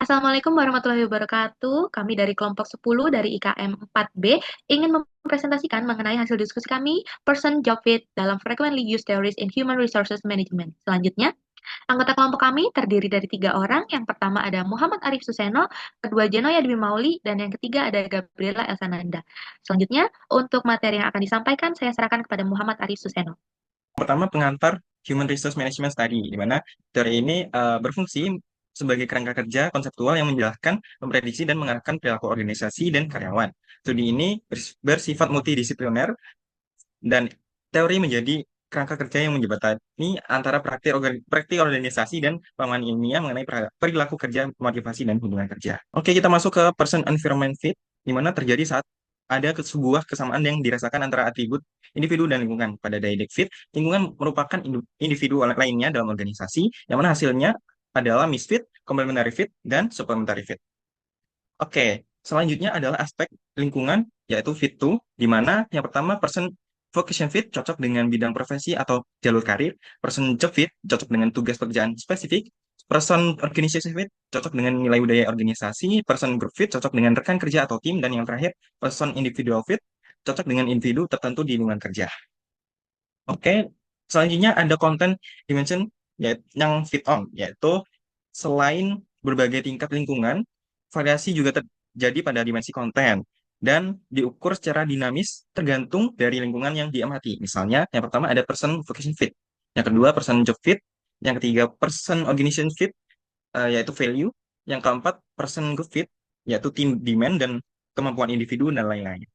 Assalamualaikum warahmatullahi wabarakatuh. Kami dari kelompok 10 dari IKM 4B ingin mempresentasikan mengenai hasil diskusi kami, Person Job Fit dalam Frequently Used Theories in Human Resources Management. Selanjutnya, anggota kelompok kami terdiri dari 3 orang. Yang pertama ada Muhammad Arif Suseno, kedua Jenoya Dwi Mauli, dan yang ketiga ada Gabriela Elsananda. Selanjutnya, untuk materi yang akan disampaikan, saya serahkan kepada Muhammad Arif Suseno. Pertama, pengantar Human Resource Management Study, di mana teori ini berfungsi sebagai kerangka kerja konseptual yang menjelaskan, memprediksi, dan mengarahkan perilaku organisasi dan karyawan. Studi ini bersifat multidisipliner dan teori menjadi kerangka kerja yang menjembatani antara praktik organisasi dan pengembangan ilmiah mengenai perilaku kerja, motivasi, dan hubungan kerja. Oke, kita masuk ke person environment fit, di mana terjadi saat ada sebuah kesamaan yang dirasakan antara atribut individu dan lingkungan. Pada dyadic fit, lingkungan merupakan individu lainnya dalam organisasi, yang mana hasilnya adalah misfit, complementary fit, dan supplementary fit. Oke, selanjutnya adalah aspek lingkungan, yaitu fit to, di mana yang pertama person vocation fit cocok dengan bidang profesi atau jalur karir, person job fit cocok dengan tugas pekerjaan spesifik, person organization fit cocok dengan nilai budaya organisasi, person group fit cocok dengan rekan kerja atau tim, dan yang terakhir person individual fit cocok dengan individu tertentu di lingkungan kerja. Oke, selanjutnya ada konten dimension yang fit on, yaitu selain berbagai tingkat lingkungan, variasi juga terjadi pada dimensi konten dan diukur secara dinamis tergantung dari lingkungan yang diamati. Misalnya, yang pertama ada person vocation fit, yang kedua person job fit, yang ketiga person organization fit, yaitu value, yang keempat person group fit, yaitu team demand dan kemampuan individu dan lain-lain.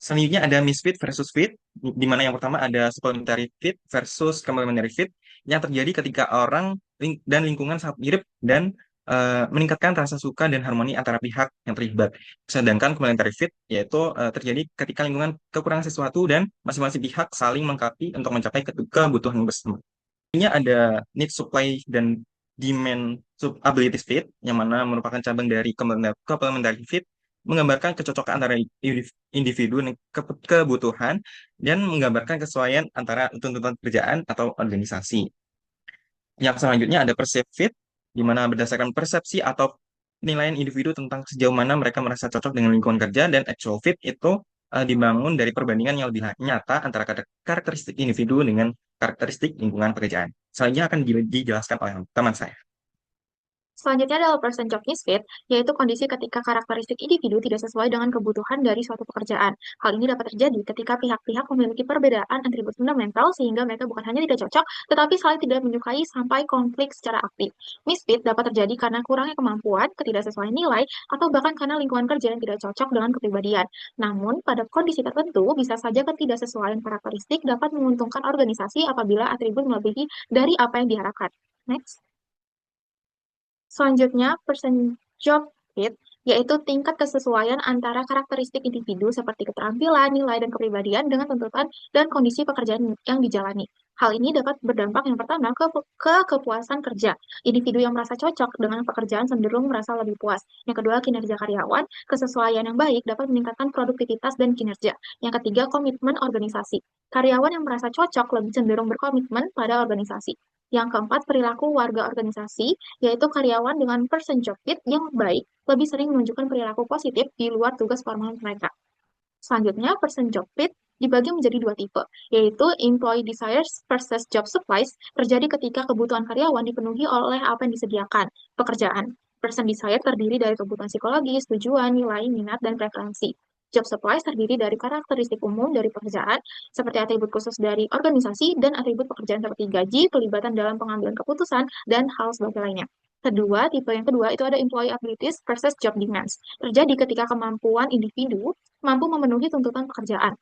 Selanjutnya ada misfit versus fit, di mana yang pertama ada supplementary fit versus complementary fit, yang terjadi ketika orang dan lingkungan sangat mirip dan meningkatkan rasa suka dan harmoni antara pihak yang terlibat. Sedangkan complementary fit yaitu terjadi ketika lingkungan kekurangan sesuatu dan masing-masing pihak saling melengkapi untuk mencapai kebutuhan bersama. Selanjutnya ada need supply dan demand sub abilities fit, yang mana merupakan cabang dari complementary fit, menggambarkan kecocokan antara individu dan kebutuhan dan menggambarkan kesesuaian antara tuntutan pekerjaan atau organisasi. Yang selanjutnya ada perceived fit, di mana berdasarkan persepsi atau penilaian individu tentang sejauh mana mereka merasa cocok dengan lingkungan kerja, dan actual fit itu dibangun dari perbandingan yang lebih nyata antara karakteristik individu dengan karakteristik lingkungan pekerjaan. Selanjutnya akan dijelaskan oleh teman saya. Selanjutnya adalah person job misfit, yaitu kondisi ketika karakteristik individu tidak sesuai dengan kebutuhan dari suatu pekerjaan. Hal ini dapat terjadi ketika pihak-pihak memiliki perbedaan atribut fundamental sehingga mereka bukan hanya tidak cocok, tetapi saling tidak menyukai sampai konflik secara aktif. Misfit dapat terjadi karena kurangnya kemampuan, ketidaksesuaian nilai, atau bahkan karena lingkungan kerja yang tidak cocok dengan kepribadian. Namun, pada kondisi tertentu, bisa saja ketidaksesuaian karakteristik dapat menguntungkan organisasi apabila atribut melebihi dari apa yang diharapkan. Next. Selanjutnya, person job fit, yaitu tingkat kesesuaian antara karakteristik individu seperti keterampilan, nilai, dan kepribadian dengan tuntutan dan kondisi pekerjaan yang dijalani. Hal ini dapat berdampak yang pertama ke kepuasan kerja. Individu yang merasa cocok dengan pekerjaan cenderung merasa lebih puas. Yang kedua, kinerja karyawan. Kesesuaian yang baik dapat meningkatkan produktivitas dan kinerja. Yang ketiga, komitmen organisasi. Karyawan yang merasa cocok lebih cenderung berkomitmen pada organisasi. Yang keempat, perilaku warga organisasi, yaitu karyawan dengan person job fit yang baik lebih sering menunjukkan perilaku positif di luar tugas formal mereka. Selanjutnya, person job fit dibagi menjadi dua tipe, yaitu employee desires versus job supplies, terjadi ketika kebutuhan karyawan dipenuhi oleh apa yang disediakan, pekerjaan. Person desire terdiri dari kebutuhan psikologis, tujuan, nilai, minat, dan preferensi. Job supplies terdiri dari karakteristik umum dari pekerjaan, seperti atribut khusus dari organisasi dan atribut pekerjaan seperti gaji, pelibatan dalam pengambilan keputusan, dan hal sebagainya lainnya. Tipe yang kedua itu ada employee abilities versus job demands. Terjadi ketika kemampuan individu mampu memenuhi tuntutan pekerjaan.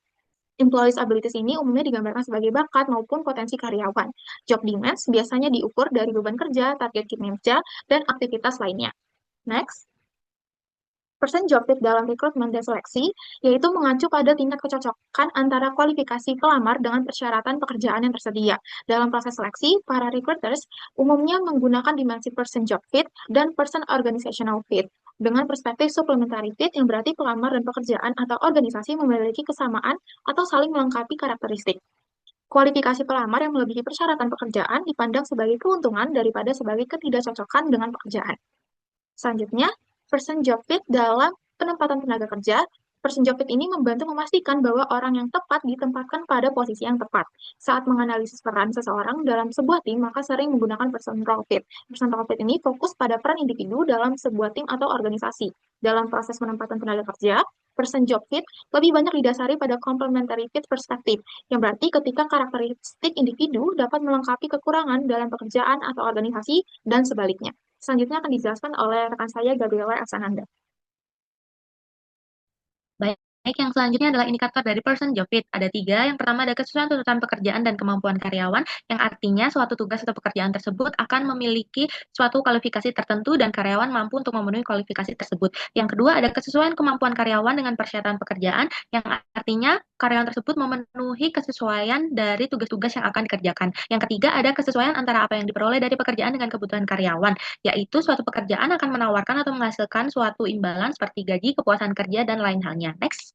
Employees abilities ini umumnya digambarkan sebagai bakat maupun potensi karyawan. Job demands biasanya diukur dari beban kerja, target kinerja, dan aktivitas lainnya. Next. Person job fit dalam rekrutmen dan seleksi, yaitu mengacu pada tingkat kecocokan antara kualifikasi pelamar dengan persyaratan pekerjaan yang tersedia. Dalam proses seleksi, para recruiters umumnya menggunakan dimensi person job fit dan person organizational fit. Dengan perspektif supplementary fit yang berarti pelamar dan pekerjaan atau organisasi memiliki kesamaan atau saling melengkapi karakteristik. Kualifikasi pelamar yang melebihi persyaratan pekerjaan dipandang sebagai keuntungan daripada sebagai ketidakcocokan dengan pekerjaan. Selanjutnya, person job fit dalam penempatan tenaga kerja. Person job fit ini membantu memastikan bahwa orang yang tepat ditempatkan pada posisi yang tepat. Saat menganalisis peran seseorang dalam sebuah tim, maka sering menggunakan person role fit. Person role fit ini fokus pada peran individu dalam sebuah tim atau organisasi. Dalam proses penempatan tenaga kerja, person job fit lebih banyak didasari pada complementary fit perspektif, yang berarti ketika karakteristik individu dapat melengkapi kekurangan dalam pekerjaan atau organisasi dan sebaliknya. Selanjutnya akan dijelaskan oleh rekan saya Gabriela Elsananda. Baik, yang selanjutnya adalah indikator dari person job fit. Ada tiga. Yang pertama ada kesesuaian tuntutan pekerjaan dan kemampuan karyawan, yang artinya suatu tugas atau pekerjaan tersebut akan memiliki suatu kualifikasi tertentu dan karyawan mampu untuk memenuhi kualifikasi tersebut. Yang kedua ada kesesuaian kemampuan karyawan dengan persyaratan pekerjaan, yang artinya karyawan tersebut memenuhi kesesuaian dari tugas-tugas yang akan dikerjakan. Yang ketiga ada kesesuaian antara apa yang diperoleh dari pekerjaan dengan kebutuhan karyawan, yaitu suatu pekerjaan akan menawarkan atau menghasilkan suatu imbalan seperti gaji, kepuasan kerja, dan lain halnya. Next.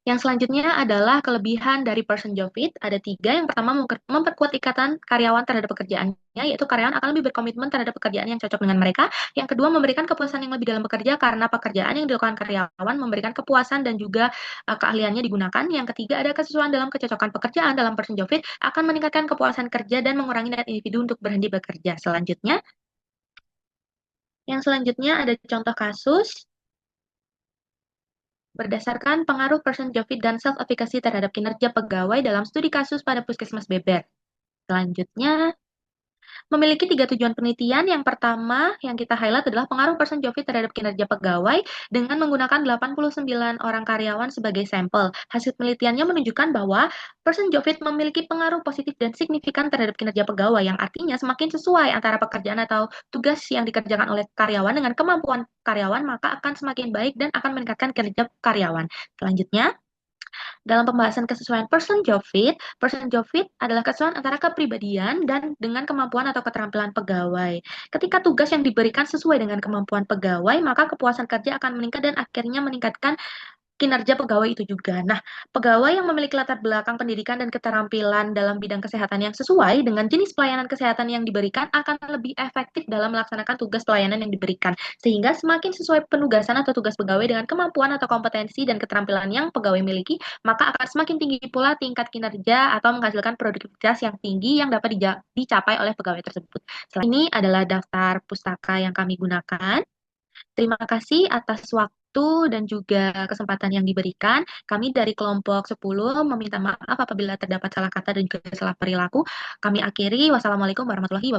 Yang selanjutnya adalah kelebihan dari person job fit. Ada tiga. Yang pertama, memperkuat ikatan karyawan terhadap pekerjaannya, yaitu karyawan akan lebih berkomitmen terhadap pekerjaan yang cocok dengan mereka. Yang kedua, memberikan kepuasan yang lebih dalam bekerja karena pekerjaan yang dilakukan karyawan memberikan kepuasan dan juga keahliannya digunakan. Yang ketiga, ada kesesuaian dalam kecocokan pekerjaan dalam person job fit akan meningkatkan kepuasan kerja dan mengurangi niat individu untuk berhenti bekerja. Yang selanjutnya ada contoh kasus. Berdasarkan pengaruh person job fit dan self-efficacy terhadap kinerja pegawai dalam studi kasus pada Puskesmas Beber. Selanjutnya, memiliki tiga tujuan penelitian. Yang pertama yang kita highlight adalah pengaruh person job fit terhadap kinerja pegawai dengan menggunakan 89 orang karyawan sebagai sampel. Hasil penelitiannya menunjukkan bahwa person job fit memiliki pengaruh positif dan signifikan terhadap kinerja pegawai, yang artinya semakin sesuai antara pekerjaan atau tugas yang dikerjakan oleh karyawan dengan kemampuan karyawan, maka akan semakin baik dan akan meningkatkan kinerja karyawan. Selanjutnya, dalam pembahasan kesesuaian person job fit adalah kesesuaian antara kepribadian dan dengan kemampuan atau keterampilan pegawai. Ketika tugas yang diberikan sesuai dengan kemampuan pegawai, maka kepuasan kerja akan meningkat dan akhirnya meningkatkan kinerja pegawai itu juga. Nah, pegawai yang memiliki latar belakang pendidikan dan keterampilan dalam bidang kesehatan yang sesuai dengan jenis pelayanan kesehatan yang diberikan akan lebih efektif dalam melaksanakan tugas pelayanan yang diberikan. Sehingga semakin sesuai penugasan atau tugas pegawai dengan kemampuan atau kompetensi dan keterampilan yang pegawai miliki, maka akan semakin tinggi pula tingkat kinerja atau menghasilkan produktivitas yang tinggi yang dapat dicapai oleh pegawai tersebut. Selain ini adalah daftar pustaka yang kami gunakan. Terima kasih atas waktu dan juga kesempatan yang diberikan. Kami dari kelompok 10 meminta maaf apabila terdapat salah kata dan juga salah perilaku. Kami akhiri. Wassalamualaikum warahmatullahi wabarakatuh.